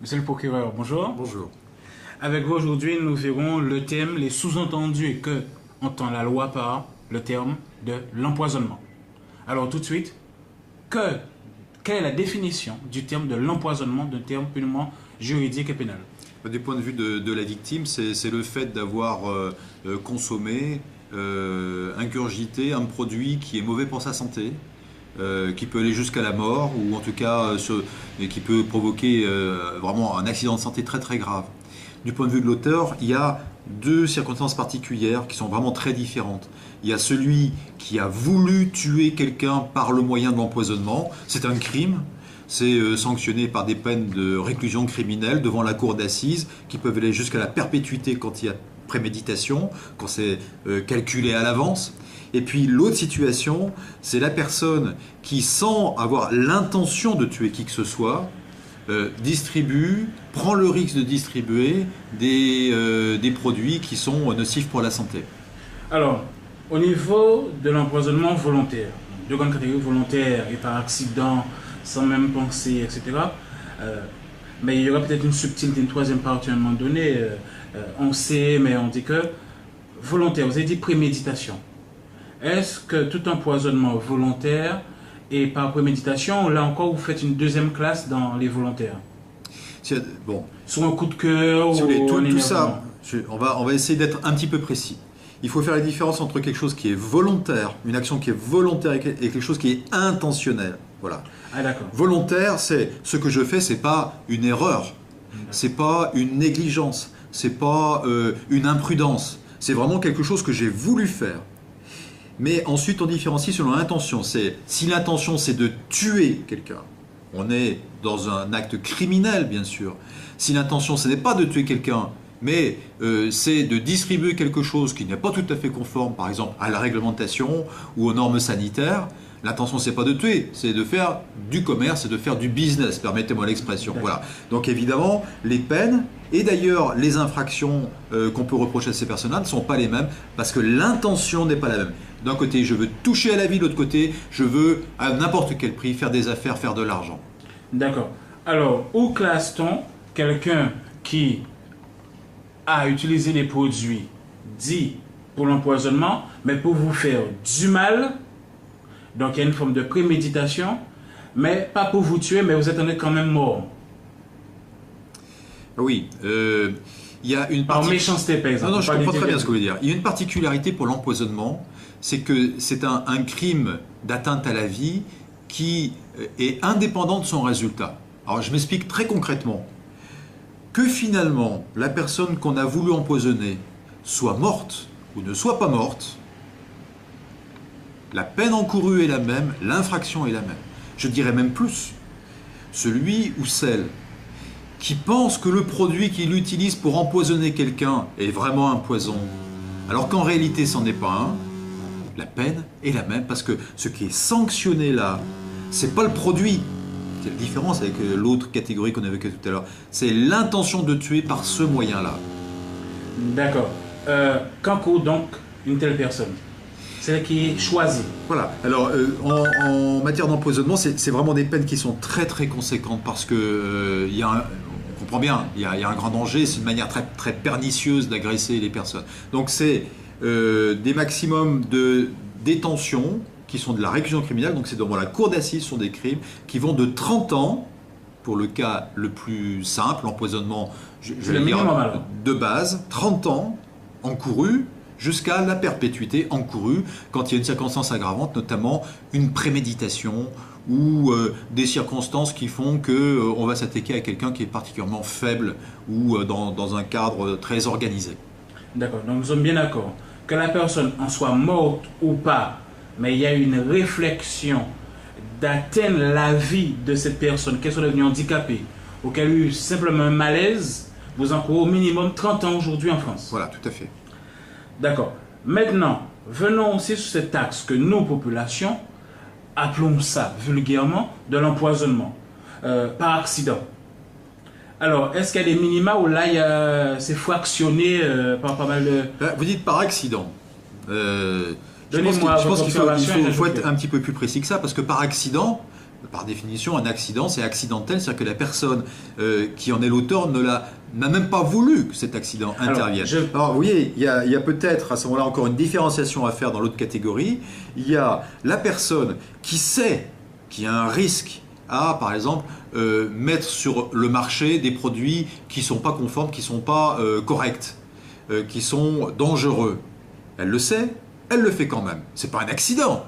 Monsieur le procureur, bonjour. Bonjour. Avec vous aujourd'hui, nous verrons le thème, les sous-entendus que entend la loi par le terme de l'empoisonnement. Alors tout de suite, quelle est la définition du terme de l'empoisonnement, d'un terme purement juridique et pénal? Du point de vue de la victime, c'est le fait d'avoir consommé, ingurgité un produit qui est mauvais pour sa santé, qui peut aller jusqu'à la mort, ou en tout cas et qui peut provoquer vraiment un accident de santé très très grave. Du point de vue de l'auteur, il y a deux circonstances particulières qui sont vraiment très différentes. Il y a celui qui a voulu tuer quelqu'un par le moyen de l'empoisonnement, c'est un crime. C'est sanctionné par des peines de réclusion criminelle devant la cour d'assises qui peuvent aller jusqu'à la perpétuité quand il y a préméditation, quand c'est calculé à l'avance. Et puis l'autre situation, c'est la personne qui, sans avoir l'intention de tuer qui que ce soit, distribue, prend le risque de distribuer des produits qui sont nocifs pour la santé. Alors, au niveau de l'empoisonnement volontaire, deux grandes catégories, volontaire et par accident, sans même penser, etc. Mais il y aura peut-être une subtilité, une troisième partie à un moment donné. On sait, mais on dit que volontaire, vous avez dit préméditation. Est-ce que tout empoisonnement volontaire et par préméditation, là encore, vous faites une deuxième classe dans les volontaires? Bon, sur un coup de cœur si vous voulez, ou tout ça, on va essayer d'être un petit peu précis. Il faut faire la différence entre quelque chose qui est volontaire, une action qui est volontaire et quelque chose qui est intentionnel. Voilà. Ah, d'accord. Volontaire, c'est ce que je fais, c'est pas une erreur, c'est pas une négligence, c'est pas une imprudence. C'est vraiment quelque chose que j'ai voulu faire. Mais ensuite, on différencie selon l'intention. Si l'intention, c'est de tuer quelqu'un, on est dans un acte criminel, bien sûr. Si l'intention, ce n'est pas de tuer quelqu'un, mais c'est de distribuer quelque chose qui n'est pas tout à fait conforme, par exemple, à la réglementation ou aux normes sanitaires, l'intention, c'est pas de tuer, c'est de faire du commerce et de faire du business, permettez-moi l'expression. Voilà. Donc évidemment, les peines et d'ailleurs les infractions qu'on peut reprocher à ces personnes-là ne sont pas les mêmes parce que l'intention n'est pas la même. D'un côté, je veux toucher à la vie, de l'autre côté, je veux à n'importe quel prix faire des affaires, faire de l'argent. D'accord. Alors, où classe-t-on quelqu'un qui a utilisé les produits dits pour l'empoisonnement, mais pour vous faire du mal? Donc il y a une forme de préméditation, mais pas pour vous tuer, mais vous êtes quand même mort. Oui, il y a une par méchanceté, par exemple. Non, je comprends très bien ce que vous voulez dire. Il y a une particularité pour l'empoisonnement, c'est que c'est un crime d'atteinte à la vie qui est indépendant de son résultat. Alors je m'explique très concrètement. Que finalement la personne qu'on a voulu empoisonner soit morte ou ne soit pas morte, la peine encourue est la même, l'infraction est la même. Je dirais même plus, celui ou celle qui pense que le produit qu'il utilise pour empoisonner quelqu'un est vraiment un poison, alors qu'en réalité c'en est pas un, la peine est la même parce que ce qui est sanctionné là, c'est pas le produit. C'est la différence avec l'autre catégorie qu'on évoquait tout à l'heure. C'est l'intention de tuer par ce moyen-là. D'accord. Qu'encourt donc une telle personne? Celle qui est choisie. Voilà. Alors, en matière d'empoisonnement, c'est vraiment des peines qui sont très très conséquentes parce que on comprend bien, il y a un grand danger. C'est une manière très très pernicieuse d'agresser les personnes. Donc, c'est des maximums de détention qui sont de la réclusion criminelle. Donc, c'est devant la cour d'assises sur des crimes qui vont de 30 ans pour le cas le plus simple, l'empoisonnement, je vais dire de base, 30 ans encourus, jusqu'à la perpétuité encourue quand il y a une circonstance aggravante, notamment une préméditation ou des circonstances qui font qu'on va s'attaquer à quelqu'un qui est particulièrement faible ou dans un cadre très organisé. D'accord, donc nous sommes bien d'accord. Que la personne en soit morte ou pas, mais il y a une réflexion d'atteindre la vie de cette personne, qu'elle soit devenue handicapée ou qu'elle ait eu simplement un malaise, vous encourez au minimum 30 ans aujourd'hui en France. Voilà, tout à fait. D'accord. Maintenant, venons aussi sur cet axe que nous, population, appelons ça vulgairement de l'empoisonnement par accident. Alors, est-ce qu'il y a des minima où là, c'est fractionné par pas mal de... Vous dites par accident. Donnez-moi je pense qu'il votre faut être un petit peu plus précis que ça, parce que par accident, par définition, un accident, c'est accidentel, c'est-à-dire que la personne qui en est l'auteur n'a même pas voulu que cet accident intervienne. Alors, vous voyez, il y a peut-être à ce moment-là encore une différenciation à faire dans l'autre catégorie. Il y a la personne qui sait qu'il y a un risque à, par exemple, mettre sur le marché des produits qui ne sont pas conformes, qui ne sont pas corrects, qui sont dangereux. Elle le sait, elle le fait quand même. Ce n'est pas un accident.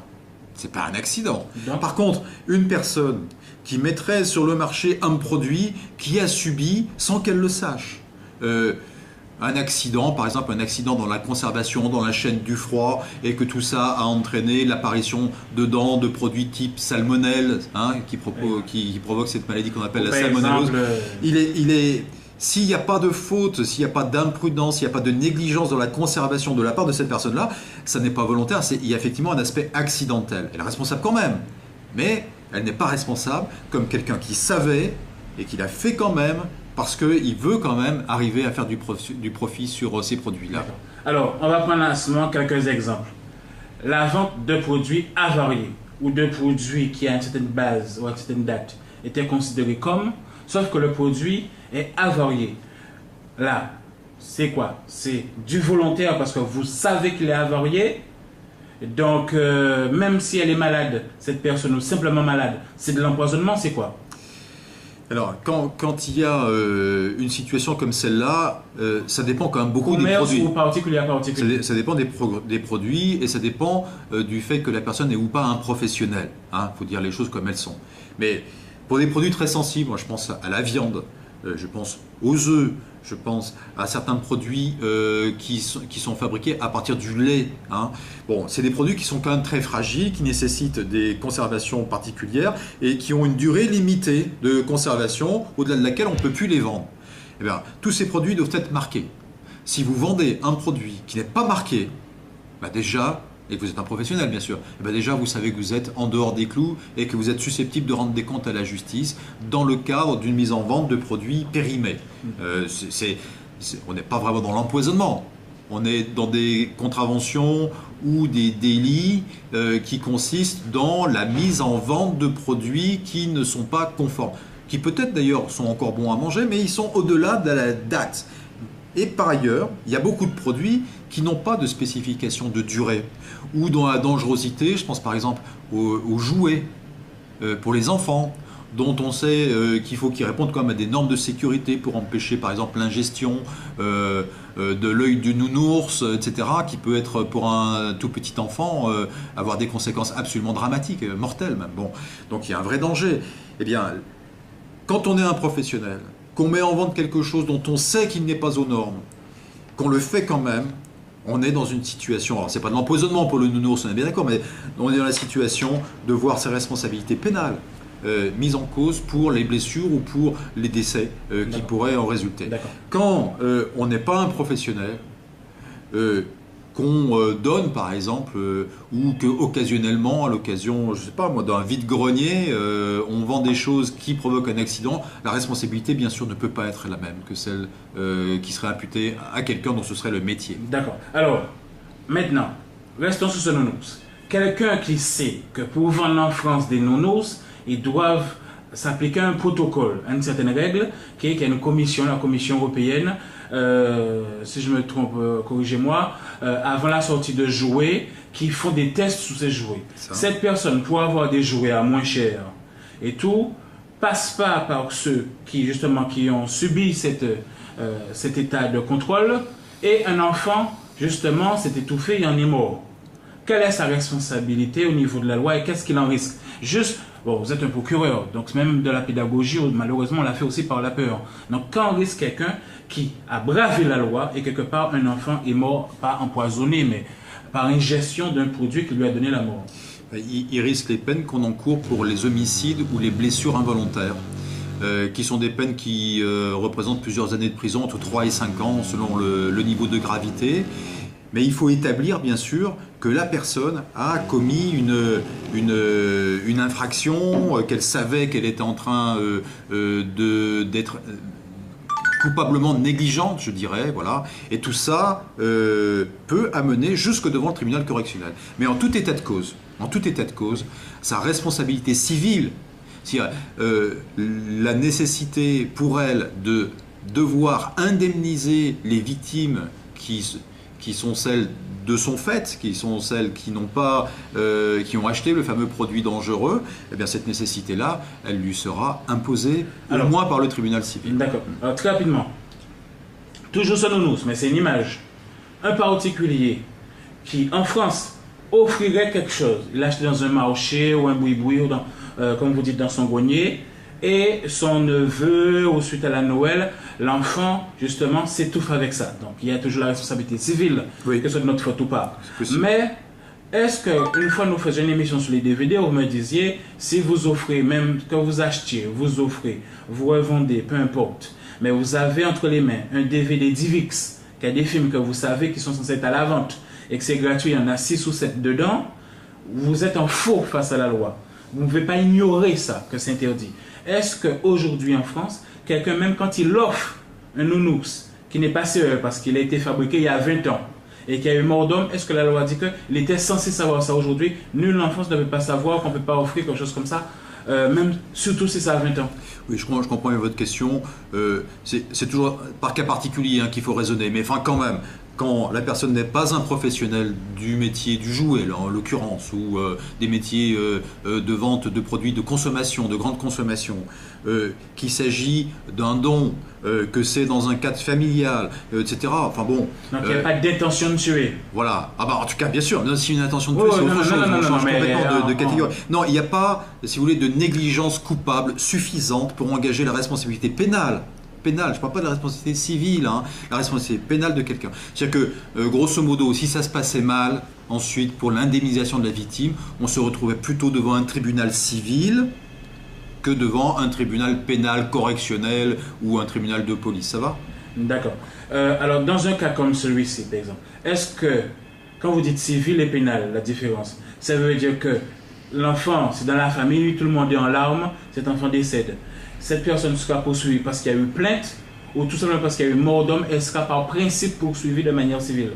C'est pas un accident. Non. Par contre, une personne qui mettrait sur le marché un produit qui a subi, sans qu'elle le sache, un accident, par exemple un accident dans la conservation, dans la chaîne du froid, et que tout ça a entraîné l'apparition dedans de produits type salmonelle, qui provoque cette maladie qu'on appelle la salmonellose. S'il n'y a pas de faute, s'il n'y a pas d'imprudence, s'il n'y a pas de négligence dans la conservation de la part de cette personne-là, ça n'est pas volontaire, il y a effectivement un aspect accidentel. Elle est responsable quand même, mais elle n'est pas responsable comme quelqu'un qui savait et qui l'a fait quand même parce qu'il veut quand même arriver à faire du profit sur ces produits-là. Alors, on va prendre en ce moment quelques exemples. La vente de produits avariés ou de produits qui à une certaine base ou à une certaine date étaient considérés comme, sauf que le produit est avarié. Là, c'est quoi? C'est du volontaire parce que vous savez qu'il est avarié. Donc, même si elle est malade, cette personne ou simplement malade, c'est de l'empoisonnement, c'est quoi? Alors, quand il y a une situation comme celle-là, ça dépend quand même beaucoup des produits. Ou particulier à particulier. Ça dépend des produits et ça dépend du fait que la personne est ou pas un professionnel. Faut dire les choses comme elles sont. Mais pour des produits très sensibles, moi je pense à la viande, je pense aux œufs, je pense à certains produits qui sont fabriqués à partir du lait. Bon, c'est des produits qui sont quand même très fragiles, qui nécessitent des conservations particulières et qui ont une durée limitée de conservation au-delà de laquelle on ne peut plus les vendre. Eh bien, tous ces produits doivent être marqués. Si vous vendez un produit qui n'est pas marqué, déjà, et que vous êtes un professionnel bien sûr, déjà vous savez que vous êtes en dehors des clous et que vous êtes susceptible de rendre des comptes à la justice dans le cadre d'une mise en vente de produits périmés. On n'est pas vraiment dans l'empoisonnement, on est dans des contraventions ou des délits qui consistent dans la mise en vente de produits qui ne sont pas conformes, qui peut-être d'ailleurs sont encore bons à manger, mais ils sont au-delà de la date. Et par ailleurs, il y a beaucoup de produits qui n'ont pas de spécification de durée ou dans la dangerosité. Je pense par exemple aux jouets pour les enfants, dont on sait qu'il faut qu'ils répondent quand même à des normes de sécurité pour empêcher par exemple l'ingestion de l'œil du nounours, etc., qui peut être pour un tout petit enfant avoir des conséquences absolument dramatiques, mortelles même. Bon, donc il y a un vrai danger. Eh bien, quand on est un professionnel, qu'on met en vente quelque chose dont on sait qu'il n'est pas aux normes, qu'on le fait quand même, on est dans une situation, alors c'est pas de l'empoisonnement pour le nounours, on est bien d'accord, mais on est dans la situation de voir ses responsabilités pénales mises en cause pour les blessures ou pour les décès qui pourraient en résulter. Quand on n'est pas un professionnel, qu'on donne par exemple, ou qu'occasionnellement, à l'occasion, je sais pas moi, d'un vide-grenier, on vend des choses qui provoquent un accident, la responsabilité bien sûr ne peut pas être la même que celle qui serait imputée à quelqu'un dont ce serait le métier. D'accord. Alors, maintenant, restons sur ce nounours. Quelqu'un qui sait que pour vendre en France des nounours, ils doivent s'appliquer un protocole, à une certaine règle, qui est une commission, la Commission européenne, si je me trompe, corrigez-moi, avant la sortie de jouets, qui font des tests sur ces jouets. Cette personne, pour avoir des jouets à moins cher et tout, passe pas par ceux qui, justement, qui ont subi cet état de contrôle, et un enfant, justement, s'est étouffé et en est mort. Quelle est sa responsabilité au niveau de la loi et qu'est-ce qu'il en risque? Juste, bon, vous êtes un procureur, donc même de la pédagogie, malheureusement, on l'a fait aussi par la peur. Donc, quand on risque quelqu'un qui a bravé la loi et quelque part un enfant est mort, pas empoisonné, mais par ingestion d'un produit qui lui a donné la mort. Il risque les peines qu'on encourt pour les homicides ou les blessures involontaires, qui sont des peines qui représentent plusieurs années de prison, entre 3 et 5 ans selon le niveau de gravité. Mais il faut établir, bien sûr, que la personne a commis une infraction, qu'elle savait qu'elle était en train d'être coupablement négligente, je dirais, voilà. Et tout ça peut amener jusque devant le tribunal correctionnel. Mais en tout état de cause, sa responsabilité civile C'est-à-dire, la nécessité pour elle de devoir indemniser les victimes qui sont celles de son fait, qui sont celles qui n'ont pas, qui ont acheté le fameux produit dangereux, eh bien cette nécessité-là, elle lui sera imposée au moins par le tribunal civil. D'accord. Alors très rapidement, toujours sur Nounous, mais c'est une image. Un particulier qui, en France, offrirait quelque chose, il l'achète dans un marché ou un boui-boui, ou dans, comme vous dites, dans son grenier, et son neveu, ou suite à la Noël, l'enfant, justement, s'étouffe avec ça. Donc, il y a toujours la responsabilité civile, oui, que ce soit de notre faute ou pas. Mais, est-ce qu'une fois nous faisions une émission sur les DVD, vous me disiez, si vous offrez, même que vous achetiez, vous offrez, vous revendez, peu importe, mais vous avez entre les mains un DVD DivX, qui a des films que vous savez qui sont censés être à la vente, et que c'est gratuit, il y en a 6 ou 7 dedans, vous êtes en faux face à la loi. Vous ne pouvez pas ignorer ça, que c'est interdit. Est-ce qu'aujourd'hui en France, quelqu'un, même quand il offre un Nounous qui n'est pas CE parce qu'il a été fabriqué il y a 20 ans et qu'il y a eu mort d'homme, est-ce que la loi dit qu'il était censé savoir ça aujourd'hui? Nul en France ne peut pas savoir qu'on ne peut pas offrir quelque chose comme ça, même surtout si ça a 20 ans. Oui, je comprends bien votre question. C'est toujours par cas particulier qu'il faut raisonner, mais enfin quand même, quand la personne n'est pas un professionnel du métier du jouet, là, en l'occurrence, ou des métiers de vente de produits de consommation, de grande consommation, qu'il s'agit d'un don, que c'est dans un cadre familial, etc. Enfin bon. Donc il n'y a pas d'intention de tuer. Voilà. Ah bah en tout cas, bien sûr, si une intention de tuer, c'est autre chose. On change complètement de catégorie. Non, il n'y a pas, si vous voulez, de négligence coupable suffisante pour engager la responsabilité pénale. Je ne parle pas de la responsabilité civile, la responsabilité pénale de quelqu'un. C'est-à-dire que, grosso modo, si ça se passait mal, ensuite, pour l'indemnisation de la victime, on se retrouvait plutôt devant un tribunal civil que devant un tribunal pénal correctionnel ou un tribunal de police. Ça va? D'accord. Alors, dans un cas comme celui-ci, par exemple, est-ce que, quand vous dites civil et pénal, la différence, ça veut dire que l'enfant, c'est dans la famille, tout le monde est en larmes, cet enfant décède. Cette personne sera poursuivie parce qu'il y a eu plainte ou tout simplement parce qu'il y a eu mort d'homme, elle sera par principe poursuivie de manière civile?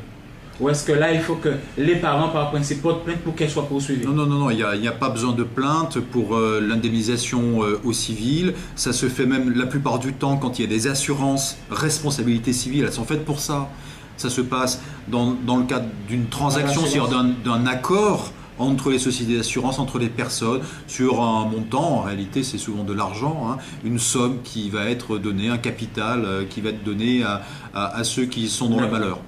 Ou est-ce que là, il faut que les parents, par principe, portent plainte pour qu'elle soit poursuivie? Non, il n'y a pas besoin de plainte pour l'indemnisation au civil. Ça se fait même la plupart du temps quand il y a des assurances responsabilité civile. Elles sont faites pour ça. Ça se passe dans le cadre d'une transaction, c'est-à-dire d'un accord entre les sociétés d'assurance, entre les personnes, sur un montant, en réalité c'est souvent de l'argent, une somme qui va être donnée, un capital qui va être donné à ceux qui sont dans le malheur.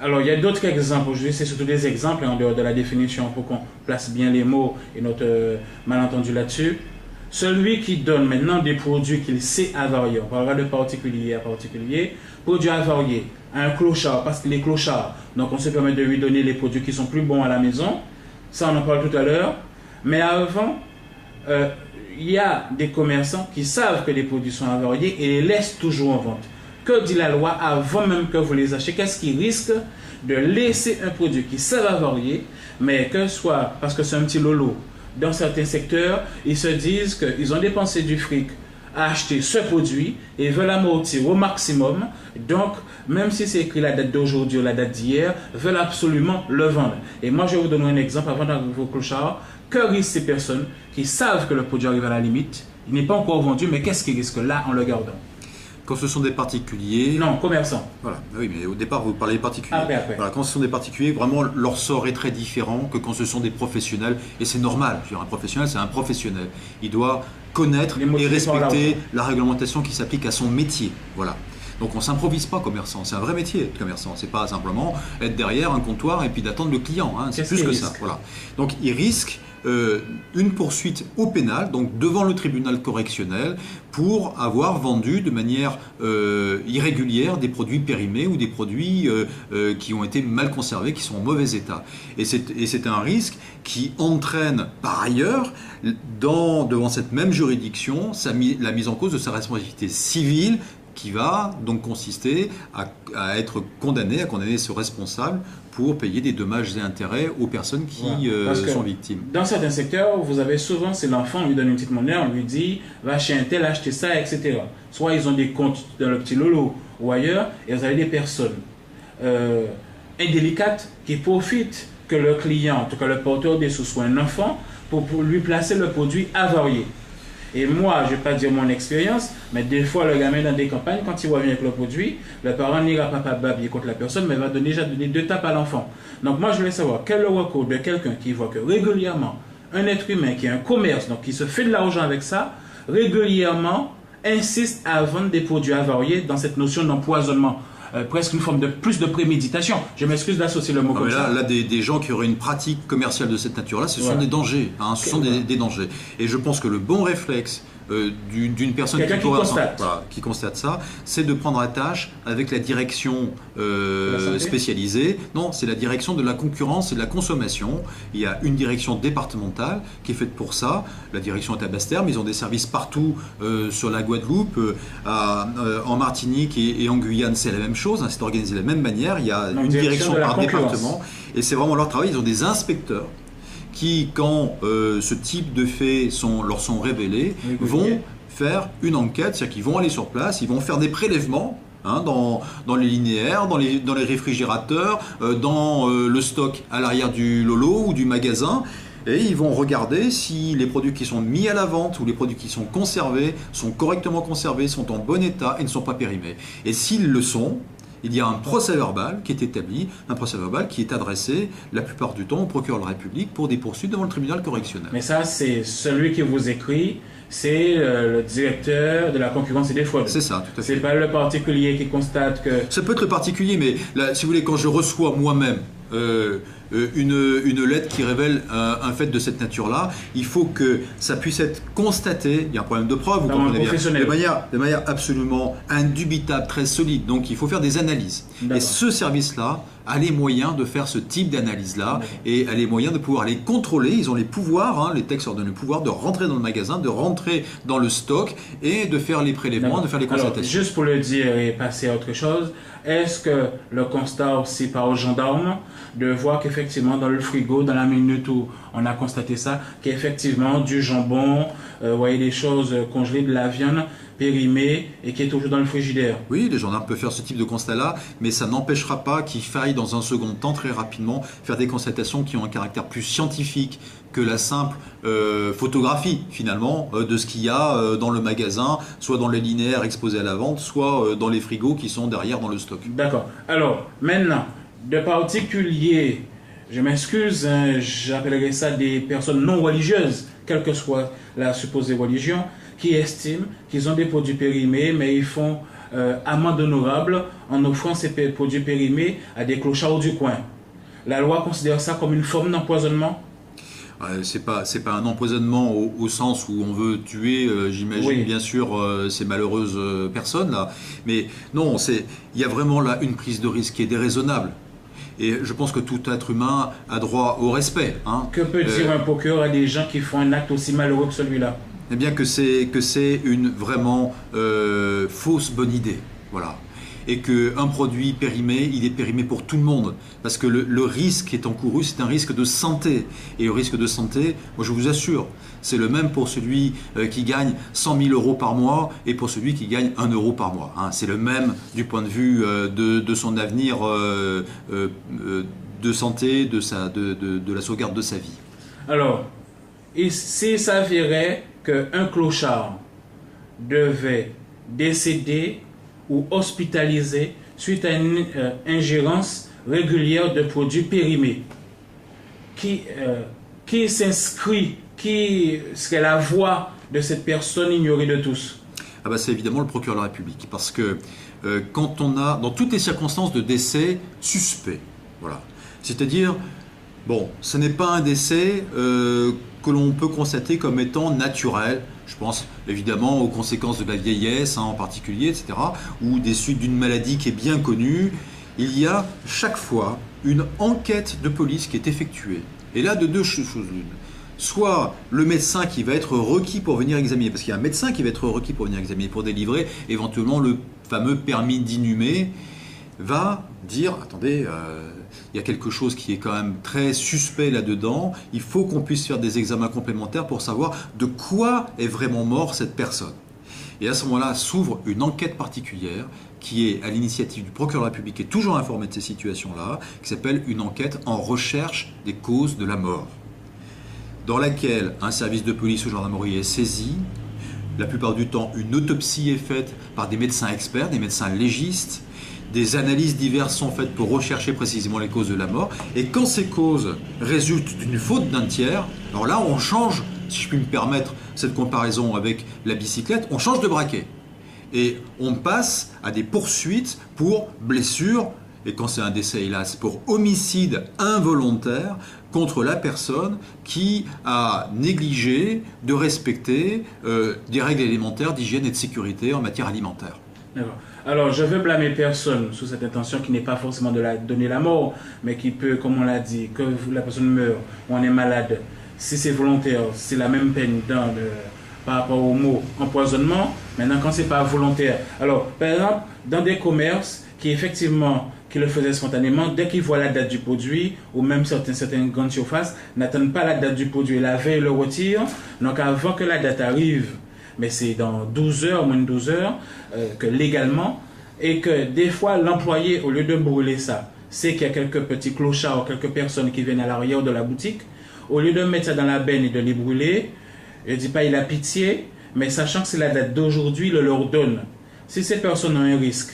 Alors il y a d'autres exemples, aujourd'hui c'est surtout des exemples en dehors de la définition pour qu'on place bien les mots et notre malentendu là-dessus. Celui qui donne maintenant des produits qu'il sait avarier, on parlera de particulier à particulier, produits avariés à un clochard, parce qu'il est clochard, donc on se permet de lui donner les produits qui sont plus bons à la maison, ça on en parle tout à l'heure, mais avant, il y a des commerçants qui savent que les produits sont avariés et les laissent toujours en vente. Que dit la loi avant même que vous les achetez? Qu'est-ce qui risque de laisser un produit qui savent avarier, mais que soit, parce que c'est un petit lolo, dans certains secteurs, ils se disent qu'ils ont dépensé du fric à acheter ce produit et veulent amortir au maximum. Donc, même si c'est écrit la date d'aujourd'hui ou la date d'hier, veulent absolument le vendre. Et moi, je vais vous donner un exemple avant d'arriver au clochard. Que risquent ces personnes qui savent que le produit arrive à la limite? Il n'est pas encore vendu, mais qu'est-ce qu'ils risquent là en le gardant? Quand ce sont des particuliers... Non, commerçants. Voilà, oui, mais au départ, vous parlez des particuliers. Après. Voilà, quand ce sont des particuliers, vraiment, leur sort est très différent que quand ce sont des professionnels. Et c'est normal. Je veux dire, un professionnel, c'est un professionnel. Il doit connaître et respecter la réglementation qui s'applique à son métier. Voilà. Donc on ne s'improvise pas commerçant, c'est un vrai métier de commerçant, c'est pas simplement être derrière un comptoir et puis d'attendre le client, c'est plus que ça. Voilà. Donc il risque une poursuite au pénal, donc devant le tribunal correctionnel, pour avoir vendu de manière irrégulière des produits périmés ou des produits qui ont été mal conservés, qui sont en mauvais état. Et c'est un risque qui entraîne par ailleurs, devant cette même juridiction, la mise en cause de sa responsabilité civile, qui va donc consister à être condamné, à condamner ce responsable pour payer des dommages et intérêts aux personnes qui sont victimes. Dans certains secteurs, vous avez souvent, c'est l'enfant, on lui donne une petite monnaie, on lui dit va chez un tel acheter ça, etc. Soit ils ont des comptes dans le petit lolo ou ailleurs, et vous avez des personnes indélicates qui profitent que le client, en tout cas le porteur des sous, soit un enfant, pour lui placer le produit avarié. Et moi, je ne vais pas dire mon expérience, mais des fois, le gamin dans des campagnes, quand il revient avec le produit, le parent n'ira pas babiller contre la personne, mais va déjà donner 2 tapes à l'enfant. Donc moi, je voulais savoir quel est le recours de quelqu'un qui voit que régulièrement, un être humain qui a un commerce, donc qui se fait de l'argent avec ça, régulièrement insiste à vendre des produits avariés dans cette notion d'empoisonnement. Presque une forme de plus de préméditation. Je m'excuse d'associer le mot comme ça. Là, des gens qui auraient une pratique commerciale de cette nature-là, ce sont des dangers. Hein, ce sont des dangers. Et je pense que le bon réflexe d'une personne qui constate ça, c'est de prendre attache avec la direction spécialisée. Non, c'est la direction de la concurrence et de la consommation. Il y a une direction départementale qui est faite pour ça. La direction est à Basse-Terre, mais ils ont des services partout sur la Guadeloupe, en Martinique et en Guyane, c'est la même chose. Hein, c'est organisé de la même manière. Il y a une direction par département. Et c'est vraiment leur travail. Ils ont des inspecteurs qui, quand ce type de faits leur sont révélés, vont faire une enquête, c'est-à-dire qu'ils vont aller sur place, ils vont faire des prélèvements dans les linéaires, dans les réfrigérateurs, dans le stock à l'arrière du lolo ou du magasin, et ils vont regarder si les produits qui sont mis à la vente ou les produits qui sont conservés sont correctement conservés, sont en bon état et ne sont pas périmés. Et s'ils le sont, il y a un procès verbal qui est établi, un procès verbal qui est adressé la plupart du temps au procureur de la République pour des poursuites devant le tribunal correctionnel. Mais ça, c'est celui qui vous écrit, c'est le directeur de la concurrence et des fraudes. C'est ça, tout à fait. C'est pas le particulier qui constate que... Ça peut être le particulier, mais là, si vous voulez, quand je reçois moi-même une lettre qui révèle un fait de cette nature-là, il faut que ça puisse être constaté. Il y a un problème de preuve, vous comprenez bien, de manière absolument indubitable, très solide. Donc il faut faire des analyses. Et ce service-là a les moyens de faire ce type d'analyse-là et a les moyens de pouvoir les contrôler. Ils ont les pouvoirs, les textes leur donnent le pouvoir de rentrer dans le magasin, de rentrer dans le stock et de faire les prélèvements, de faire les constatations. Alors, juste pour le dire et passer à autre chose, est-ce que le constat aussi par aux gendarmes de voir qu'effectivement dans le frigo, dans la minute où on a constaté ça, qu'effectivement du jambon, voyez des choses congelées, de la viande périmée et qui est toujours dans le frigidaire? Oui, les gendarmes peuvent faire ce type de constat-là, mais ça n'empêchera pas qu'il faille dans un second temps très rapidement faire des constatations qui ont un caractère plus scientifique que la simple photographie finalement de ce qu'il y a dans le magasin, soit dans les linéaires exposés à la vente, soit dans les frigos qui sont derrière dans le stock. D'accord. Alors, maintenant, de particuliers, je m'excuse, j'appellerai ça des personnes non religieuses, quelle que soit la supposée religion, qui estiment qu'ils ont des produits périmés, mais ils font amende honorable en offrant ces produits périmés à des clochards du coin. La loi considère ça comme une forme d'empoisonnement? C'est pas un empoisonnement au sens où on veut tuer, j'imagine, bien sûr, ces malheureuses personnes là. Mais non, il y a vraiment là une prise de risque qui est déraisonnable. Et je pense que tout être humain a droit au respect. Hein. Que peut dire un procureur à des gens qui font un acte aussi malheureux que celui-là? Eh bien que c'est une vraiment fausse bonne idée. Voilà. Et qu'un produit périmé, il est périmé pour tout le monde. Parce que le risque qui est encouru, c'est un risque de santé. Et le risque de santé, moi je vous assure, c'est le même pour celui qui gagne 100 000 euros par mois et pour celui qui gagne 1 euro par mois. Hein. C'est le même du point de vue de son avenir de santé, de la sauvegarde de sa vie. Alors, s'il s'avérait qu'un clochard devait décéder ou hospitalisé suite à une ingérence régulière de produits périmés, qui s'inscrit, qui serait la voix de cette personne ignorée de tous? C'est évidemment le procureur de la République, parce que quand on a, dans toutes les circonstances de décès suspect, voilà, c'est-à-dire, bon, ce n'est pas un décès que l'on peut constater comme étant naturel. Je pense évidemment aux conséquences de la vieillesse, en particulier, etc., ou des suites d'une maladie qui est bien connue. Il y a chaque fois une enquête de police qui est effectuée. Et là, de deux choses l'une. Soit le médecin qui va être requis pour venir examiner, parce qu'il y a un médecin qui va être requis pour venir examiner, pour délivrer éventuellement le fameux permis d'inhumer, va dire, attendez, il y a quelque chose qui est quand même très suspect là-dedans, il faut qu'on puisse faire des examens complémentaires pour savoir de quoi est vraiment mort cette personne. Et à ce moment-là s'ouvre une enquête particulière qui est à l'initiative du procureur de la République, qui est toujours informé de ces situations-là, qui s'appelle une enquête en recherche des causes de la mort. dans laquelle un service de police ou gendarmerie est saisi. La plupart du temps, une autopsie est faite par des médecins experts, des médecins légistes. Des analyses diverses sont faites pour rechercher précisément les causes de la mort. Et quand ces causes résultent d'une faute d'un tiers, alors là, on change, si je puis me permettre cette comparaison avec la bicyclette, on change de braquet. Et on passe à des poursuites pour blessure, et quand c'est un décès, hélas, pour homicide involontaire contre la personne qui a négligé de respecter des règles élémentaires d'hygiène et de sécurité en matière alimentaire. D'accord. Alors, je veux blâmer personne sous cette intention qui n'est pas forcément de donner la mort, mais qui peut, comme on l'a dit, que la personne meurt ou on est malade. Si c'est volontaire, c'est la même peine par rapport au mot empoisonnement. Maintenant, quand c'est pas volontaire. Alors, par exemple, dans des commerces qui effectivement qui le faisaient spontanément, dès qu'ils voient la date du produit, ou même certaines grandes surfaces, n'attendent pas la date du produit. La veille, le retirent. Donc, avant que la date arrive, mais c'est dans 12 heures, moins de 12 heures, que légalement, et que des fois, l'employé, au lieu de brûler ça, c'est qu'il y a quelques petits clochards, quelques personnes qui viennent à l'arrière de la boutique, au lieu de mettre ça dans la benne et de les brûler, je ne dis pas il a pitié, mais sachant que c'est la date d'aujourd'hui, il le leur donne. Si ces personnes ont un risque,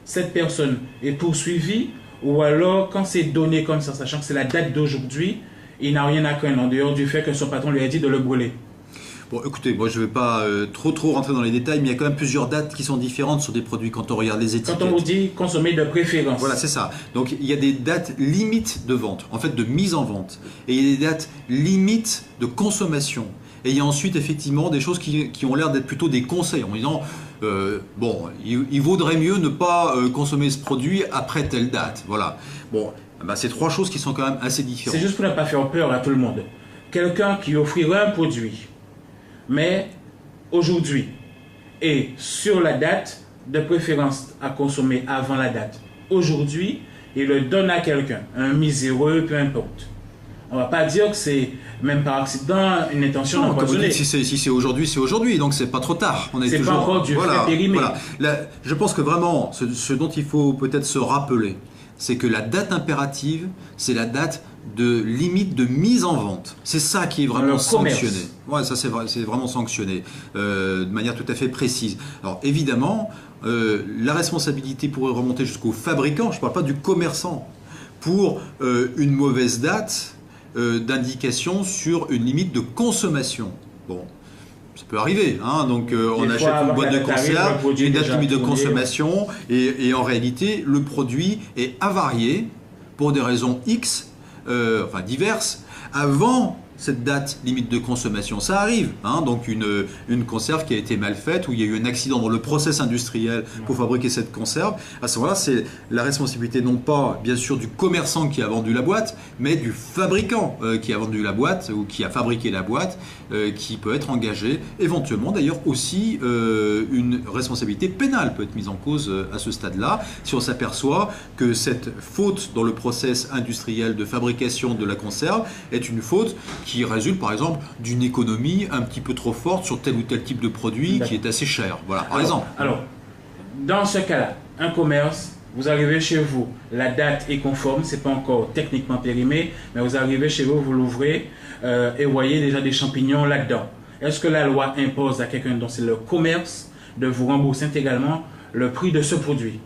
cette personne est poursuivie, ou alors quand c'est donné comme ça, sachant que c'est la date d'aujourd'hui, il n'a rien à craindre en dehors du fait que son patron lui a dit de le brûler. Bon, écoutez, moi je ne vais pas trop rentrer dans les détails, mais il y a quand même plusieurs dates qui sont différentes sur des produits quand on regarde les étiquettes. Quand on vous dit consommer de préférence. Voilà, c'est ça. Donc il y a des dates limites de vente, en fait de mise en vente. Et il y a des dates limites de consommation. Et il y a ensuite effectivement des choses qui ont l'air d'être plutôt des conseils, en disant, bon, il vaudrait mieux ne pas consommer ce produit après telle date. Voilà. Bon, bah, c'est trois choses qui sont quand même assez différentes. C'est juste pour ne pas faire peur à tout le monde. Quelqu'un qui offrirait un produit, mais aujourd'hui, et sur la date, de préférence à consommer avant la date, aujourd'hui, il le donne à quelqu'un, un miséreux, peu importe. On ne va pas dire que c'est, même par accident, une intention d'empoisonner. Si c'est aujourd'hui, c'est aujourd'hui, donc c'est pas trop tard. C'est pas encore du fait périmé. Voilà. Là, je pense que vraiment, ce dont il faut peut-être se rappeler, c'est que la date impérative, c'est la date de limite de mise en vente. C'est ça qui est vraiment sanctionné. Ouais, ça c'est vraiment sanctionné de manière tout à fait précise. Alors évidemment, la responsabilité pourrait remonter jusqu'au fabricant. Je ne parle pas du commerçant pour une mauvaise date d'indication sur une limite de consommation. Bon. Ça peut arriver, hein. Donc on achète une boîte de conserve, une date limite de consommation, et en réalité, le produit est avarié pour des raisons X, enfin diverses, avant cette date limite de consommation. Ça arrive, hein. Donc une conserve qui a été mal faite, où il y a eu un accident dans le process industriel pour fabriquer cette conserve. À ce moment-là, c'est la responsabilité non pas, bien sûr, du commerçant qui a vendu la boîte, mais du fabricant qui a vendu la boîte ou qui a fabriqué la boîte, qui peut être engagé. Éventuellement, d'ailleurs, aussi, une responsabilité pénale peut être mise en cause à ce stade-là, si on s'aperçoit que cette faute dans le process industriel de fabrication de la conserve est une faute qui résulte par exemple d'une économie un petit peu trop forte sur tel ou tel type de produit qui est assez cher. Voilà, par exemple. Alors, dans ce cas-là, un commerce, vous arrivez chez vous, la date est conforme, c'est pas encore techniquement périmé, mais vous arrivez chez vous, vous l'ouvrez et vous voyez déjà des champignons là-dedans. Est-ce que la loi impose à quelqu'un dont c'est le commerce de vous rembourser intégralement le prix de ce produit?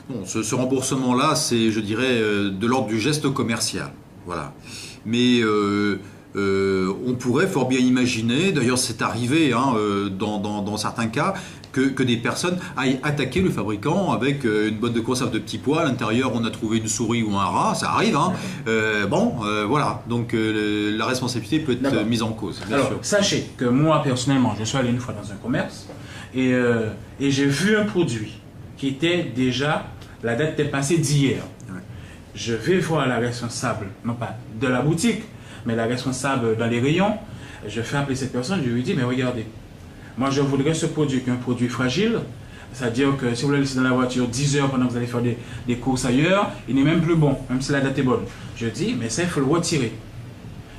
Non, ce remboursement-là, c'est, je dirais, de l'ordre du geste commercial. Voilà. Mais on pourrait fort bien imaginer, d'ailleurs c'est arrivé hein, dans certains cas, que des personnes aillent attaquer le fabricant avec une boîte de conserve de petits pois. À l'intérieur, on a trouvé une souris ou un rat, ça arrive. Hein. Voilà, donc la responsabilité peut être mise en cause. Alors, sachez que moi, personnellement, je suis allé une fois dans un commerce et j'ai vu un produit qui était déjà, la date était passée d'hier. Ouais. Je vais voir la responsable, non pas de la boutique, mais la responsable dans les rayons. Je fais appeler cette personne, je lui dis, mais regardez, moi je voudrais ce produit qui est un produit fragile, c'est-à-dire que si vous le laissez dans la voiture 10 heures pendant que vous allez faire des courses ailleurs, il n'est même plus bon, même si la date est bonne. Je dis, mais ça il faut le retirer.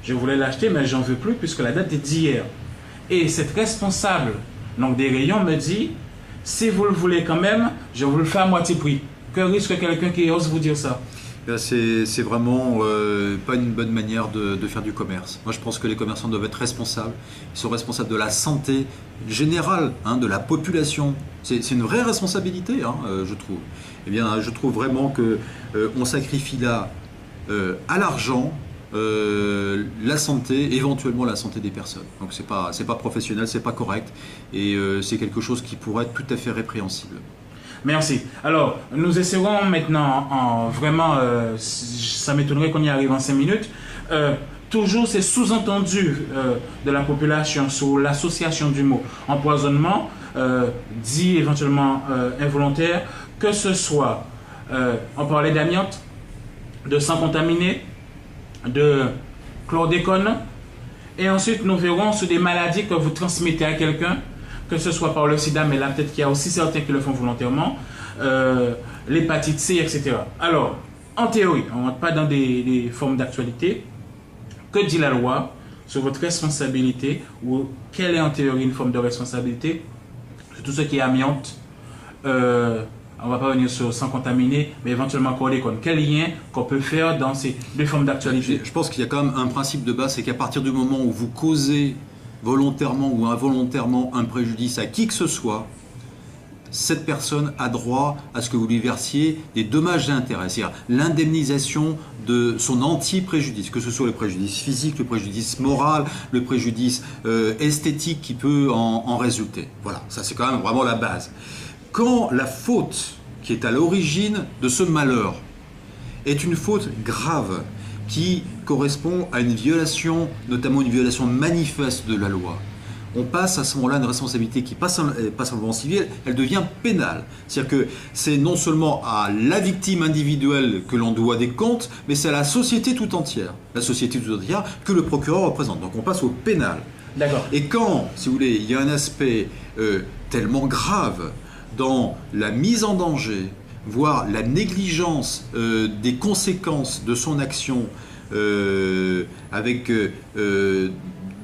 Je voulais l'acheter, mais j'en veux plus puisque la date est d'hier. Et cette responsable donc, des rayons me dit, si vous le voulez quand même, je vous le fais à moitié prix. Que risque quelqu'un qui ose vous dire ça? C'est vraiment pas une bonne manière de faire du commerce. Moi, je pense que les commerçants doivent être responsables. Ils sont responsables de la santé générale, de la population. C'est une vraie responsabilité, je trouve. Eh bien, je trouve vraiment que on sacrifie là à l'argent la santé, éventuellement la santé des personnes. Donc c'est pas professionnel, c'est pas correct, et c'est quelque chose qui pourrait être tout à fait répréhensible. Merci. Alors, nous essaierons maintenant, vraiment, ça m'étonnerait qu'on y arrive en 5 minutes, toujours ces sous-entendus de la population sur l'association du mot empoisonnement, dit éventuellement involontaire, que ce soit, on parlait d'amiante, de sang contaminé, de chlordécone, et ensuite nous verrons sur des maladies que vous transmettez à quelqu'un, que ce soit par le sida, mais là peut-être qu'il y a aussi certains qui le font volontairement, l'hépatite C, etc. Alors, en théorie, on ne rentre pas dans des formes d'actualité. Que dit la loi sur votre responsabilité, ou quelle est en théorie une forme de responsabilité sur tout ce qui est amiante, on ne va pas revenir sur sang contaminé, mais éventuellement chlordécone. Quel lien qu'on peut faire dans ces deux formes d'actualité? Je pense qu'il y a quand même un principe de base, c'est qu'à partir du moment où vous causez volontairement ou involontairement un préjudice à qui que ce soit, cette personne a droit à ce que vous lui versiez des dommages et intérêts, c'est-à-dire l'indemnisation de son entier préjudice, que ce soit le préjudice physique, le préjudice moral, le préjudice esthétique qui peut en résulter. Voilà, ça c'est quand même vraiment la base. Quand la faute qui est à l'origine de ce malheur est une faute grave, qui correspond à une violation, notamment une violation manifeste de la loi, on passe à ce moment-là une responsabilité qui passe simplement civile, elle devient pénale. C'est-à-dire que c'est non seulement à la victime individuelle que l'on doit des comptes, mais c'est à la société tout entière. La société tout entière que le procureur représente. Donc on passe au pénal. D'accord. Et quand, si vous voulez, il y a un aspect tellement grave dans la mise en danger, voire la négligence des conséquences de son action avec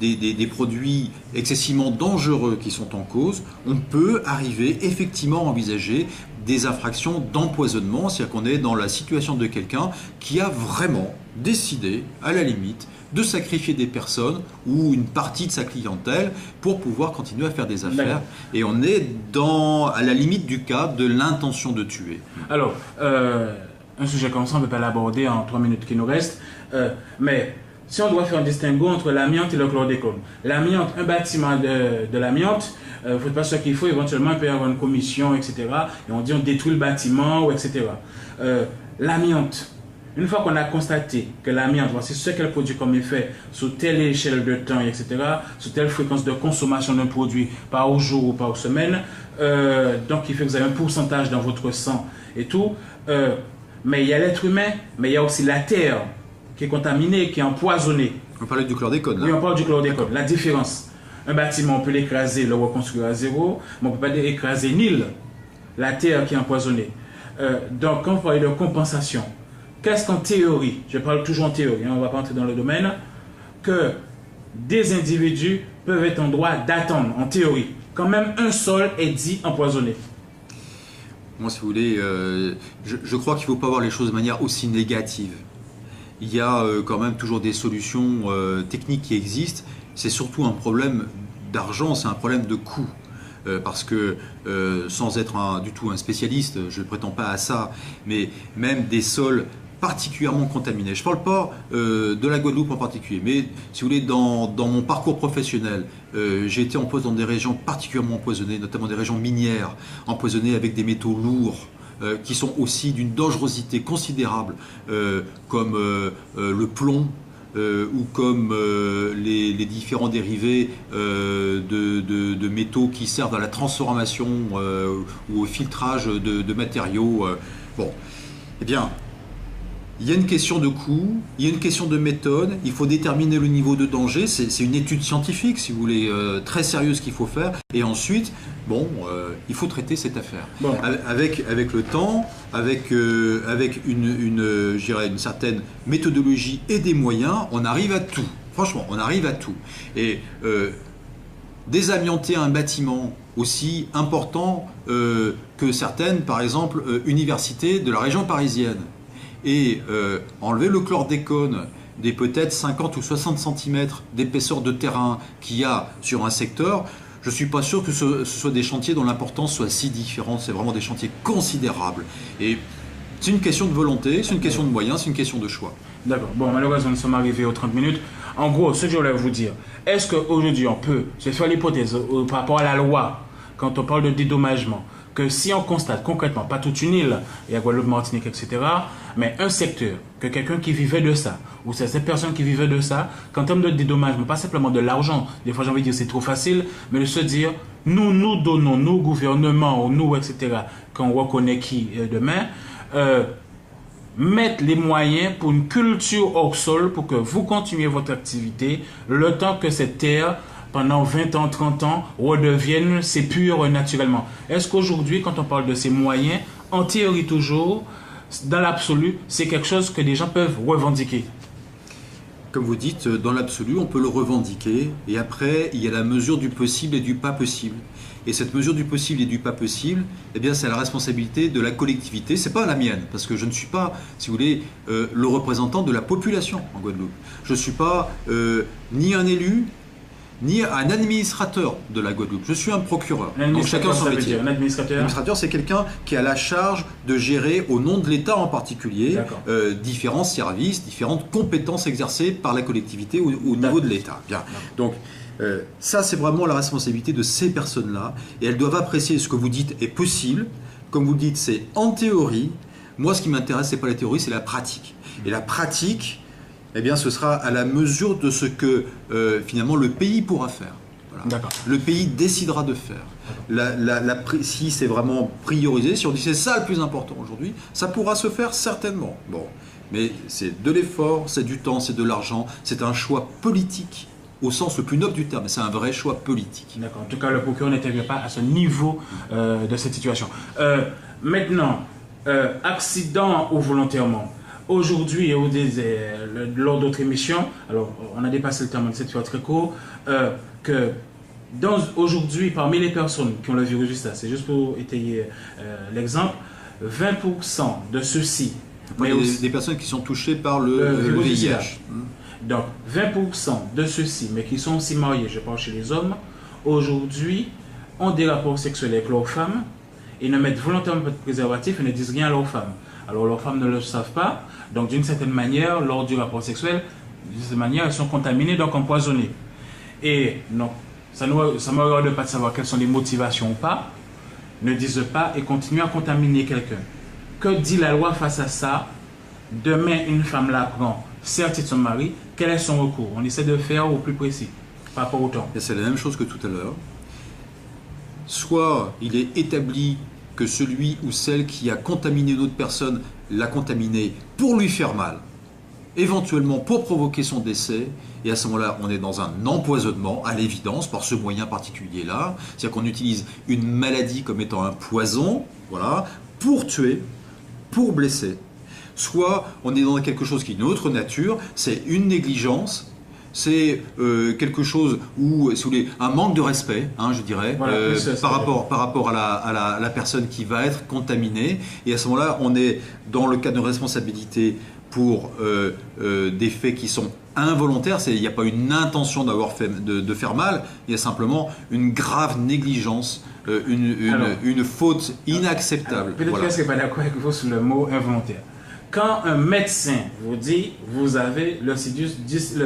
des produits excessivement dangereux qui sont en cause, on peut arriver effectivement à envisager des infractions d'empoisonnement, c'est-à-dire qu'on est dans la situation de quelqu'un qui a vraiment décidé, à la limite, de sacrifier des personnes ou une partie de sa clientèle pour pouvoir continuer à faire des affaires. Et on est à la limite du cas de l'intention de tuer. Alors, un sujet comme ça, on ne peut pas l'aborder en 3 minutes qui nous restent, mais si on doit faire un distinguo entre l'amiante et le chlordécone. L'amiante, un bâtiment de l'amiante, il ne faut pas sûr qu'il faut, éventuellement, il peut y avoir une commission, etc. Et on dit on détruit le bâtiment, etc. L'amiante, une fois qu'on a constaté que l'amiante, voici ce qu'elle produit comme effet sous telle échelle de temps, etc., sous telle fréquence de consommation d'un produit par jour ou par semaine, donc il fait que vous avez un pourcentage dans votre sang et tout, mais il y a l'être humain, mais il y a aussi la terre qui est contaminée, qui est empoisonnée. On parlait du chlordécone, là. Oui, on parle du chlordécone. La différence, un bâtiment, on peut l'écraser, le reconstruire à zéro, mais on ne peut pas écraser l'île, la terre qui est empoisonnée. Donc, quand on parle de compensation, qu'est-ce qu'en théorie, je parle toujours en théorie, on ne va pas entrer dans le domaine, que des individus peuvent être en droit d'attendre, en théorie, quand même un sol est dit empoisonné? Moi, si vous voulez, je crois qu'il ne faut pas voir les choses de manière aussi négative. Il y a quand même toujours des solutions techniques qui existent. C'est surtout un problème d'argent, c'est un problème de coût. Parce que, sans être du tout un spécialiste, je ne prétends pas à ça, mais même des sols particulièrement contaminés. Je ne parle pas de la Guadeloupe en particulier, mais si vous voulez, dans mon parcours professionnel, j'ai été empoisonné dans des régions particulièrement empoisonnées, notamment des régions minières, empoisonnées avec des métaux lourds, qui sont aussi d'une dangerosité considérable, comme le plomb, ou comme les différents dérivés de métaux qui servent à la transformation ou au filtrage de matériaux. Bon, eh bien, il y a une question de coût, il y a une question de méthode, il faut déterminer le niveau de danger, c'est une étude scientifique, si vous voulez, très sérieuse qu'il faut faire, et ensuite, bon, il faut traiter cette affaire. Bon. Avec le temps, avec je dirais une certaine méthodologie et des moyens, on arrive à tout. Franchement, on arrive à tout. Et désamianter un bâtiment aussi important que certaines, par exemple, universités de la région parisienne, et enlever le chlordécone des peut-être 50 ou 60 cm d'épaisseur de terrain qu'il y a sur un secteur, je ne suis pas sûr que ce soit des chantiers dont l'importance soit si différente. C'est vraiment des chantiers considérables. Et c'est une question de volonté, c'est une question de moyens, c'est une question de choix. D'accord. Bon, malheureusement, nous sommes arrivés aux 30 minutes. En gros, ce que je voulais vous dire, est-ce qu'aujourd'hui, on peut se faire l'hypothèse par rapport à la loi, quand on parle de dédommagement, que si on constate concrètement, pas toute une île, il y a Guadeloupe, Martinique, etc., mais un secteur, que quelqu'un qui vivait de ça, ou c'est cette personne qui vivait de ça, qu'en termes de dédommagement, pas simplement de l'argent, des fois j'ai envie de dire c'est trop facile, mais de se dire, nous donnons, nous gouvernement, ou nous, etc., qu'on reconnaît qui demain, mettre les moyens pour une culture hors sol, pour que vous continuiez votre activité, le temps que cette terre, pendant 20 ans, 30 ans, redevienne c'est pur naturellement. Est-ce qu'aujourd'hui, quand on parle de ces moyens, en théorie toujours, dans l'absolu, c'est quelque chose que les gens peuvent revendiquer? Comme vous dites, dans l'absolu, on peut le revendiquer. Et après, il y a la mesure du possible et du pas possible. Et cette mesure du possible et du pas possible, eh bien, c'est la responsabilité de la collectivité. C'est pas la mienne, parce que je ne suis pas, si vous voulez, le représentant de la population en Guadeloupe. Je ne suis pas ni un élu, ni un administrateur de la Guadeloupe. Je suis un procureur. Donc chacun son métier. Un administrateur, c'est quelqu'un qui a la charge de gérer, au nom de l'État en particulier, différents services, différentes compétences exercées par la collectivité au niveau de l'État. Bien. Donc, ça, c'est vraiment la responsabilité de ces personnes-là. Et elles doivent apprécier ce que vous dites est possible. Comme vous le dites, c'est en théorie. Moi, ce qui m'intéresse, c'est pas la théorie, c'est la pratique. Et la pratique, eh bien, ce sera à la mesure de ce que finalement le pays pourra faire. Voilà. Le pays décidera de faire. Si c'est vraiment priorisé, si on dit c'est ça le plus important aujourd'hui, ça pourra se faire certainement. Bon, mais c'est de l'effort, c'est du temps, c'est de l'argent, c'est un choix politique au sens le plus noble du terme. C'est un vrai choix politique. D'accord. En tout cas, le procureur n'intervient pas à ce niveau de cette situation. Maintenant, accident ou volontairement. Aujourd'hui, lors d'autres émissions, alors on a dépassé le terme, on essaie de faire très court, que aujourd'hui, parmi les personnes qui ont le virus du SIDA, c'est juste pour étayer l'exemple, 20% de ceux-ci... Des personnes qui sont touchées par le VIH. Donc, 20% de ceux-ci, mais qui sont aussi mariés, je parle chez les hommes, aujourd'hui, ont des rapports sexuels avec leurs femmes et ne mettent volontairement pas de préservatif et ne disent rien à leurs femmes. Alors, leurs femmes ne le savent pas. Donc, d'une certaine manière, lors du rapport sexuel, d'une certaine manière, elles sont contaminées, donc empoisonnées. Et non, ça ne me regarde pas de savoir quelles sont les motivations ou pas. Ne disent pas et continuent à contaminer quelqu'un. Que dit la loi face à ça? Demain, une femme l'apprend, certes, c'est son mari, quel est son recours? On essaie de faire au plus précis, par rapport au temps. C'est la même chose que tout à l'heure. Soit il est établi que celui ou celle qui a contaminé une autre personne l'a contaminé pour lui faire mal, éventuellement pour provoquer son décès, et à ce moment-là, on est dans un empoisonnement, à l'évidence, par ce moyen particulier-là. C'est-à-dire qu'on utilise une maladie comme étant un poison, voilà, pour tuer, pour blesser. Soit on est dans quelque chose qui est une autre nature, c'est une négligence, c'est quelque chose où, si vous voulez, un manque de respect, hein, je dirais, voilà, par rapport à la personne qui va être contaminée. Et à ce moment-là, on est dans le cas de responsabilité pour des faits qui sont involontaires. Il n'y a pas une intention de faire mal, il y a simplement une grave négligence, une faute inacceptable. Peut-être que je ne suis pas d'accord avec vous sur le mot involontaire. Quand un médecin vous dit vous avez le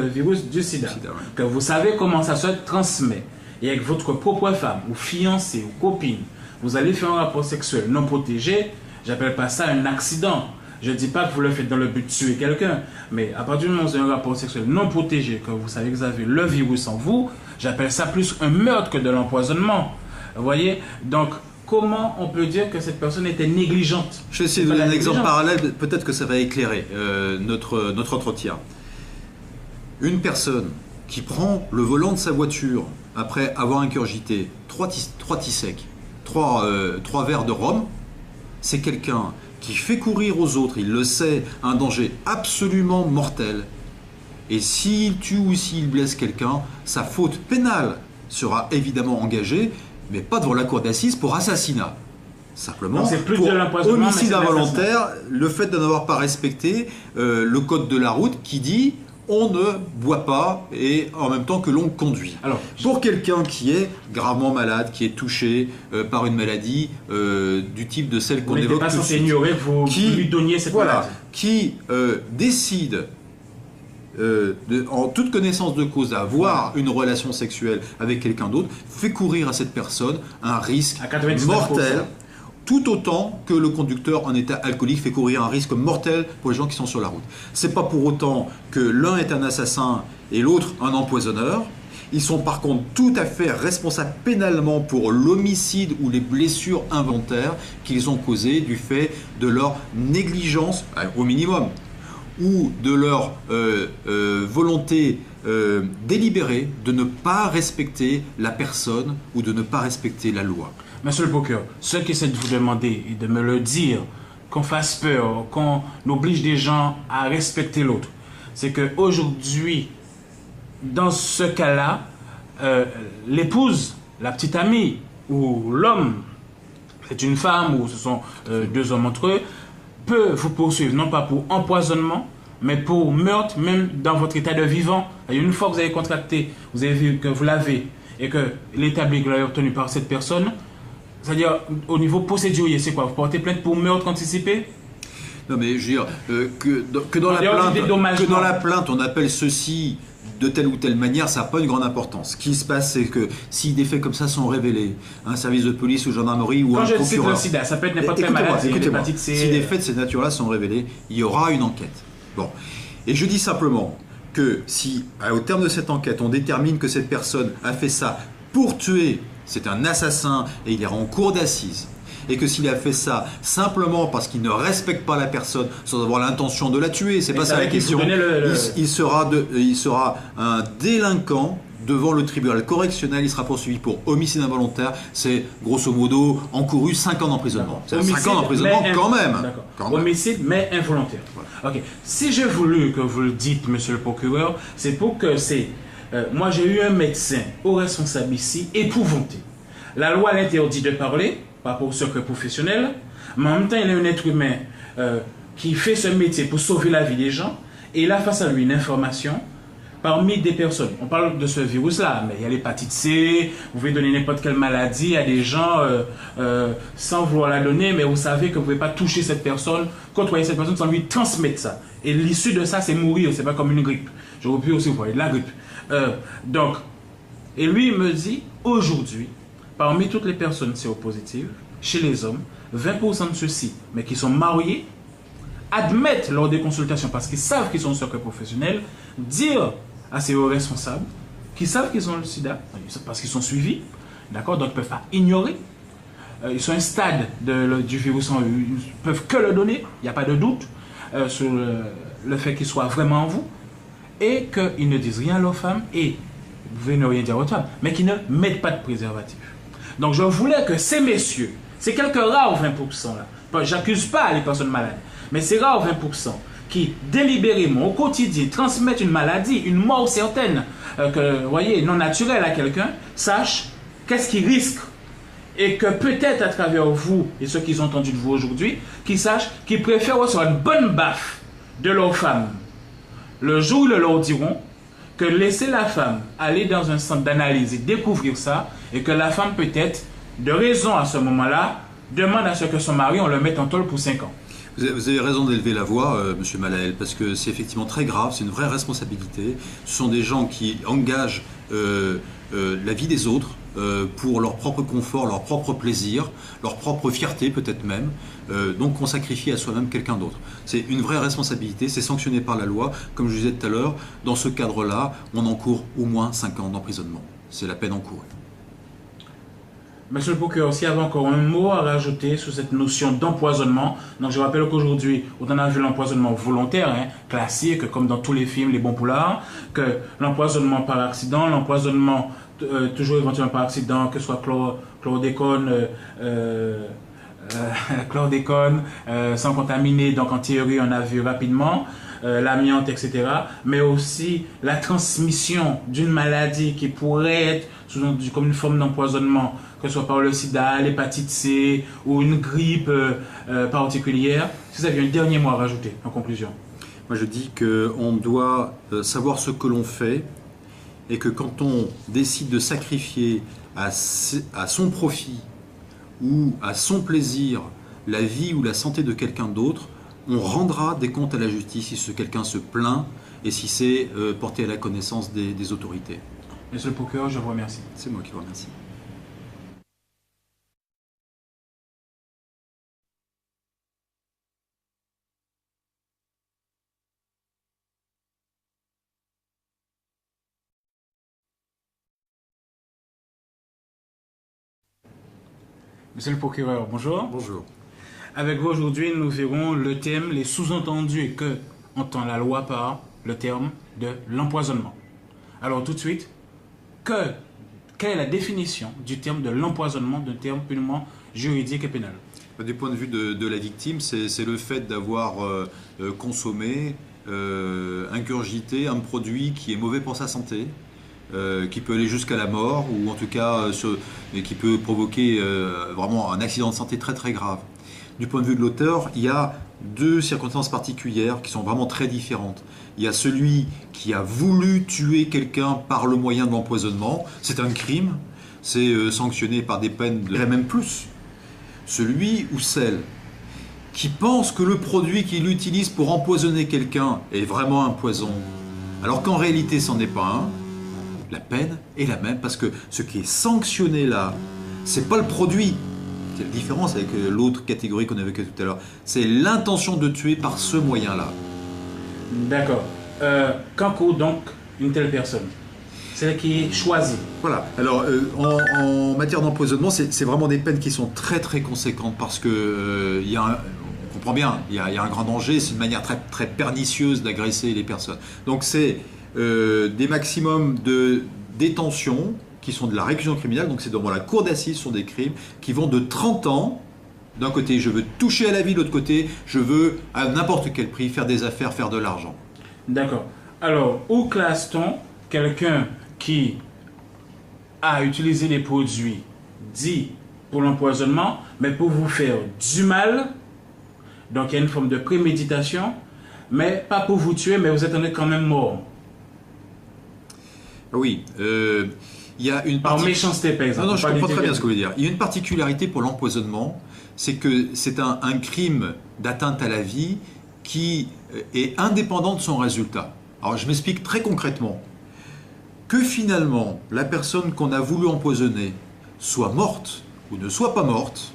virus du sida, que vous savez comment ça se transmet, et avec votre propre femme, ou fiancée, ou copine, vous allez faire un rapport sexuel non protégé, j'appelle pas ça un accident. Je ne dis pas que vous le faites dans le but de tuer quelqu'un, mais à partir du moment où vous avez un rapport sexuel non protégé, que vous savez que vous avez le virus en vous, j'appelle ça plus un meurtre que de l'empoisonnement. Vous voyez? Donc, comment on peut dire que cette personne était négligente? Je vais essayer de donner un exemple parallèle, peut-être que ça va éclairer notre entretien. Une personne qui prend le volant de sa voiture après avoir ingurgité 3 tissecs, 3 verres de rhum, c'est quelqu'un qui fait courir aux autres, il le sait, un danger absolument mortel. Et s'il tue ou s'il blesse quelqu'un, sa faute pénale sera évidemment engagée, mais pas devant la cour d'assises pour assassinat. Simplement, Non, c'est plus pour de l'empoisonnement, homicide mais c'est de involontaire, le fait de n'avoir pas respecté le code de la route qui dit on ne boit pas et en même temps que l'on conduit. Alors, pour quelqu'un qui est gravement malade, qui est touché par une maladie du type de celle qu'on vous n'êtes évoque pas tout de censé suite, ignorer que vous lui donniez cette maladie. qui décide en toute connaissance de cause d'avoir une relation sexuelle avec quelqu'un d'autre, fait courir à cette personne un risque À 99%. mortel, tout autant que le conducteur en état alcoolique fait courir un risque mortel pour les gens qui sont sur la route. C'est pas pour autant que l'un est un assassin et l'autre un empoisonneur. Ils sont par contre tout à fait responsables pénalement pour l'homicide ou les blessures involontaires qu'ils ont causées du fait de leur négligence, au minimum, ou de leur volonté délibérée de ne pas respecter la personne ou de ne pas respecter la loi. Monsieur le procureur, ce qui essaie de vous demander et de me le dire, qu'on fasse peur, qu'on oblige des gens à respecter l'autre, c'est qu'aujourd'hui, dans ce cas-là, l'épouse, la petite amie ou l'homme, c'est une femme ou ce sont deux hommes entre eux, peut vous poursuivre, non pas pour empoisonnement, mais pour meurtre, même dans votre état de vivant. Et une fois que vous avez contracté, vous avez vu que vous l'avez et que l'établi que vous l'avez obtenu par cette personne, c'est-à-dire au niveau procédurier, c'est quoi? Vous portez plainte pour meurtre anticipé? Non mais je veux dire que dans la plainte on appelle ceci de telle ou telle manière, ça n'a pas une grande importance. Ce qui se passe, c'est que si des faits comme ça sont révélés, un service de police ou gendarmerie ou un procureur... Quand je cite le sida, ça peut être n'importe quelle maladie, l'hépatite C... Si des faits de cette nature-là sont révélés, il y aura une enquête. Bon. Et je dis simplement que si, au terme de cette enquête, on détermine que cette personne a fait ça pour tuer, c'est un assassin et il ira en cour d'assises, et que s'il a fait ça simplement parce qu'il ne respecte pas la personne sans avoir l'intention de la tuer, c'est pas ça la question, il sera un délinquant devant le tribunal correctionnel, il sera poursuivi pour homicide involontaire, c'est grosso modo encouru 5 ans d'emprisonnement. C'est 5 ans d'emprisonnement quand même. Homicide mais involontaire. Voilà. Ok. Si j'ai voulu que vous le dites, monsieur le procureur, c'est pour que c'est... moi j'ai eu un médecin au responsable ici, épouvanté. La loi l'interdit de parler, pas pour secret professionnel, mais en même temps, il est un être humain qui fait ce métier pour sauver la vie des gens, et il a face à lui une information parmi des personnes. On parle de ce virus-là, mais il y a l'hépatite C, vous pouvez donner n'importe quelle maladie à des gens sans vouloir la donner, mais vous savez que vous ne pouvez pas toucher cette personne, côtoyer cette personne sans lui transmettre ça. Et l'issue de ça, c'est mourir, c'est pas comme une grippe. J'aurais pu aussi vous parler de la grippe. Donc, et lui, il me dit, aujourd'hui, parmi toutes les personnes séropositives, chez les hommes, 20% de ceux-ci, mais qui sont mariés, admettent lors des consultations, parce qu'ils savent qu'ils sont secret professionnel, dire à ces hauts responsables, qui savent qu'ils ont le sida, parce qu'ils sont suivis, d'accord, donc ils ne peuvent pas ignorer. Ils sont à un stade du virus, ils ne peuvent que le donner, il n'y a pas de doute sur le fait qu'il soit vraiment en vous, et qu'ils ne disent rien à leurs femmes, et vous pouvez ne rien dire aux femmes, mais qu'ils ne mettent pas de préservatif. Donc je voulais que ces messieurs, c'est quelques rares 20% là, j'accuse pas les personnes malades, mais c'est rare 20% qui délibérément au quotidien transmettent une maladie, une mort certaine, que vous voyez, non naturelle à quelqu'un, sachent qu'est-ce qu'ils risquent. Et que peut-être à travers vous et ceux qui ont entendu de vous aujourd'hui, qu'ils sachent qu'ils préfèrent recevoir une bonne baffe de leur femme le jour où ils leur diront, que laisser la femme aller dans un centre d'analyse et découvrir ça, et que la femme peut-être, de raison à ce moment-là, demande à ce que son mari, on le mette en tôle pour 5 ans. Vous avez raison d'élever la voix, Monsieur Malael, parce que c'est effectivement très grave, c'est une vraie responsabilité. Ce sont des gens qui engagent la vie des autres pour leur propre confort, leur propre plaisir, leur propre fierté peut-être même. Donc on sacrifie à soi-même quelqu'un d'autre. C'est une vraie responsabilité, c'est sanctionné par la loi. Comme je disais tout à l'heure, dans ce cadre-là, on encourt au moins 5 ans d'emprisonnement. C'est la peine encourue. Monsieur le procureur, s'il y avait encore un mot à rajouter sur cette notion d'empoisonnement, donc je rappelle qu'aujourd'hui, on a vu l'empoisonnement volontaire, classique, comme dans tous les films, les bons poulards, que l'empoisonnement par accident, l'empoisonnement toujours éventuellement par accident, que ce soit chlordécone, sans contaminer, donc en théorie on a vu rapidement, l'amiante, etc. Mais aussi la transmission d'une maladie qui pourrait être sous-entendu comme une forme d'empoisonnement, que ce soit par le sida, l'hépatite C ou une grippe particulière. Si vous aviez un dernier mot à rajouter en conclusion. Moi, je dis qu'on doit savoir ce que l'on fait et que quand on décide de sacrifier à son profit ou à son plaisir la vie ou la santé de quelqu'un d'autre, on rendra des comptes à la justice si ce quelqu'un se plaint et si c'est porté à la connaissance des autorités. Monsieur le procureur, je vous remercie. C'est moi qui vous remercie. Monsieur le procureur, bonjour. Bonjour. Avec vous aujourd'hui, nous verrons le thème, les sous-entendus et que entend la loi par le terme de l'empoisonnement. Alors tout de suite, quelle est la définition du terme de l'empoisonnement, d'un terme purement juridique et pénal? Du point de vue de la victime, c'est le fait d'avoir consommé, ingurgité un produit qui est mauvais pour sa santé, qui peut aller jusqu'à la mort ou en tout cas qui peut provoquer vraiment un accident de santé très très grave. Du point de vue de l'auteur, il y a deux circonstances particulières qui sont vraiment très différentes. Il y a celui qui a voulu tuer quelqu'un par le moyen de l'empoisonnement, c'est un crime, c'est sanctionné par des peines de même plus. Celui ou celle qui pense que le produit qu'il utilise pour empoisonner quelqu'un est vraiment un poison, alors qu'en réalité c'en est pas un, la peine est la même parce que ce qui est sanctionné là, c'est pas le produit. C'est la différence avec l'autre catégorie qu'on évoquait tout à l'heure. C'est l'intention de tuer par ce moyen-là. D'accord. Qu'en court donc une telle personne? Celle qui est choisie. Voilà. Alors, en matière d'empoisonnement, c'est vraiment des peines qui sont très très conséquentes parce que on comprend bien, il y a un grand danger. C'est une manière très très pernicieuse d'agresser les personnes. Donc c'est des maximums de détention qui sont de la réclusion criminelle, donc c'est devant la cour d'assises, sont des crimes qui vont de 30 ans. D'un côté, je veux toucher à la vie, de l'autre côté, je veux à n'importe quel prix faire des affaires, faire de l'argent. D'accord. Alors, où classe-t-on quelqu'un qui a utilisé des produits dits pour l'empoisonnement, mais pour vous faire du mal? Donc, il y a une forme de préméditation, mais pas pour vous tuer, mais vous êtes quand même mort. Oui. Il y a une par méchanceté, par exemple. Non, je comprends très bien ce que vous voulez dire. Il y a une particularité pour l'empoisonnement, c'est que c'est un crime d'atteinte à la vie qui est indépendant de son résultat. Alors je m'explique très concrètement. Que finalement, la personne qu'on a voulu empoisonner soit morte ou ne soit pas morte,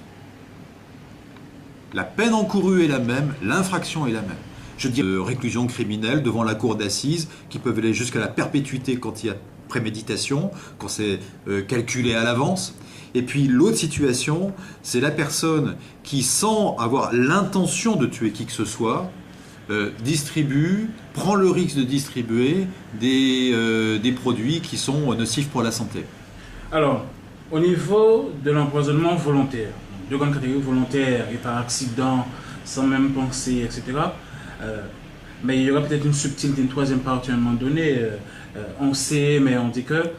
la peine encourue est la même, l'infraction est la même. Je dis réclusion criminelle devant la cour d'assises qui peuvent aller jusqu'à la perpétuité quand il y a préméditation, quand c'est calculé à l'avance. Et puis l'autre situation, c'est la personne qui, sans avoir l'intention de tuer qui que ce soit, prend le risque de distribuer des produits qui sont nocifs pour la santé. Alors, au niveau de l'empoisonnement volontaire, de grande catégorie volontaire et par accident, sans même penser, etc., mais il y aura peut-être une subtilité, une troisième partie à un moment donné. On sait, mais on dit que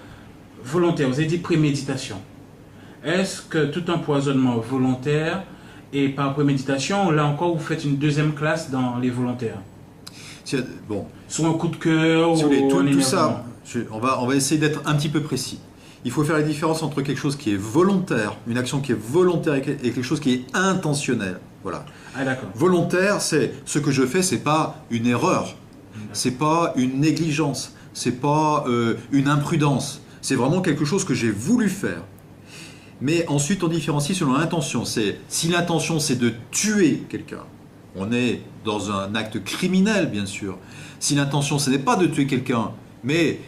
volontaire, vous avez dit préméditation. Est-ce que tout empoisonnement volontaire et par préméditation, là encore, vous faites une deuxième classe dans les volontaires? Bon. Sur un coup de cœur si ou tout ça, on va essayer d'être un petit peu précis. Il faut faire la différence entre quelque chose qui est volontaire, une action qui est volontaire et quelque chose qui est intentionnel. Voilà. Ah, d'accord. Volontaire, c'est ce que je fais, c'est pas une erreur, c'est pas une négligence, c'est pas une imprudence. C'est vraiment quelque chose que j'ai voulu faire. Mais ensuite, on différencie selon l'intention. Si l'intention, c'est de tuer quelqu'un, on est dans un acte criminel, bien sûr. Si l'intention, ce n'est pas de tuer quelqu'un, mais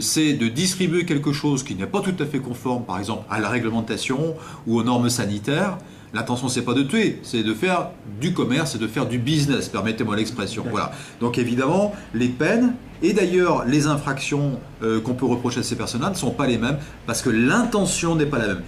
c'est de distribuer quelque chose qui n'est pas tout à fait conforme, par exemple, à la réglementation ou aux normes sanitaires, l'intention, c'est pas de tuer, c'est de faire du commerce et de faire du business, permettez-moi l'expression. Voilà. Donc évidemment, les peines et d'ailleurs les infractions qu'on peut reprocher à ces personnes-là ne sont pas les mêmes parce que l'intention n'est pas la même.